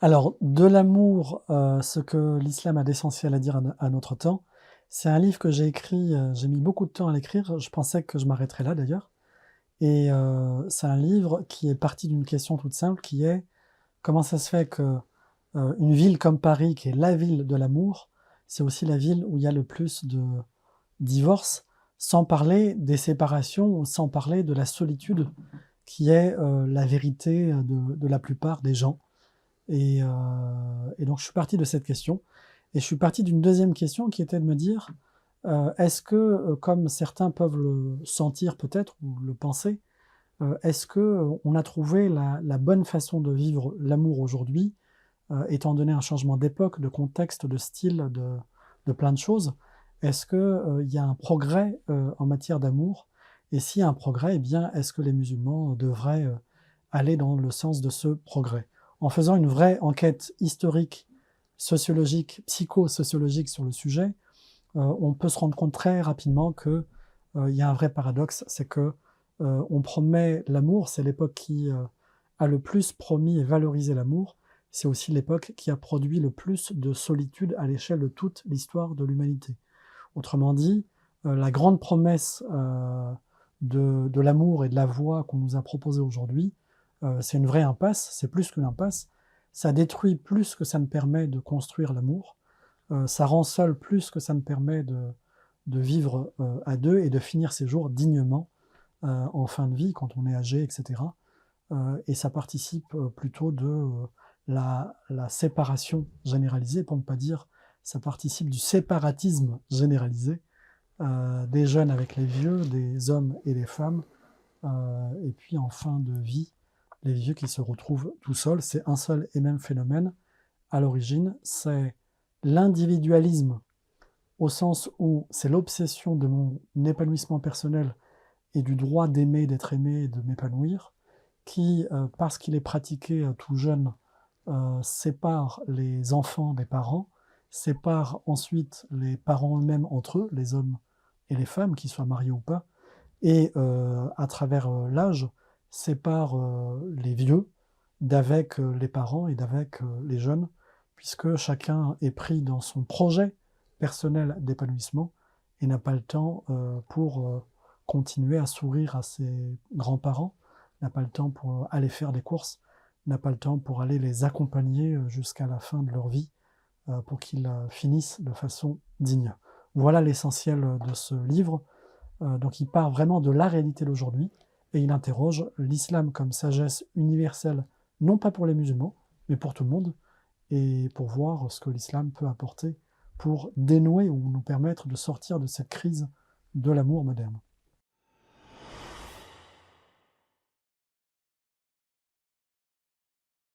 Alors, de l'amour, ce que l'islam a d'essentiel à dire à notre temps, c'est un livre que j'ai écrit, j'ai mis beaucoup de temps à l'écrire, je pensais que je m'arrêterais là d'ailleurs et c'est un livre qui est parti d'une question toute simple qui est: comment ça se fait que, une ville comme Paris, qui est la ville de l'amour, c'est aussi la ville où il y a le plus de divorces, sans parler des séparations ou sans parler de la solitude qui est, la vérité, de la plupart des gens. Et donc je suis parti de cette question et je suis parti d'une deuxième question qui était de me dire, est-ce que, comme certains peuvent le sentir peut-être ou le penser, est-ce que, on a trouvé la bonne façon de vivre l'amour aujourd'hui, étant donné un changement d'époque, de contexte, de style, de plein de choses? Est-ce que, il y a un progrès, en matière d'amour? Et s'il y a un progrès, eh bien, est-ce que les musulmans devraient, aller dans le sens de ce progrès? En faisant une vraie enquête historique, sociologique, psychosociologique sur le sujet, on peut se rendre compte très rapidement que, il y a un vrai paradoxe, c'est que, on promet l'amour, c'est l'époque qui, a le plus promis et valorisé l'amour. C'est aussi l'époque qui a produit le plus de solitude à l'échelle de toute l'histoire de l'humanité. Autrement dit, la grande promesse, de l'amour et de la voie qu'on nous a proposée aujourd'hui, c'est une vraie impasse, c'est plus qu'une impasse. Ça détruit plus que ça ne permet de construire l'amour. Ça rend seul plus que ça ne permet de vivre, à 2 et de finir ses jours dignement, en fin de vie quand on est âgé et cetera. Et ça participe, plutôt de, la séparation généralisée, pour ne pas dire, ça participe du séparatisme généralisé, des jeunes avec les vieux, des hommes et des femmes, et puis en fin de vie, les vieux qui se retrouvent tout seuls. C'est un seul et même phénomène à l'origine, c'est l'individualisme au sens où c'est l'obsession de mon épanouissement personnel et du droit d'aimer, d'être aimé et de m'épanouir, qui, parce qu'il est pratiqué tout jeune, sépare les enfants des parents, sépare ensuite les parents eux-mêmes entre eux, les hommes et les femmes, qu'ils soient mariés ou pas, et à travers l'âge, sépare les vieux d'avec les parents et d'avec les jeunes, puisque chacun est pris dans son projet personnel d'épanouissement et n'a pas le temps pour continuer à sourire à ses grands-parents, n'a pas le temps pour aller faire des courses, n'a pas le temps pour aller les accompagner jusqu'à la fin de leur vie pour qu'ils finissent de façon digne. Voilà l'essentiel de ce livre. Donc il part vraiment de la réalité d'aujourd'hui et il interroge l'islam comme sagesse universelle, non pas pour les musulmans, mais pour tout le monde, et pour voir ce que l'islam peut apporter pour dénouer ou nous permettre de sortir de cette crise de l'amour moderne.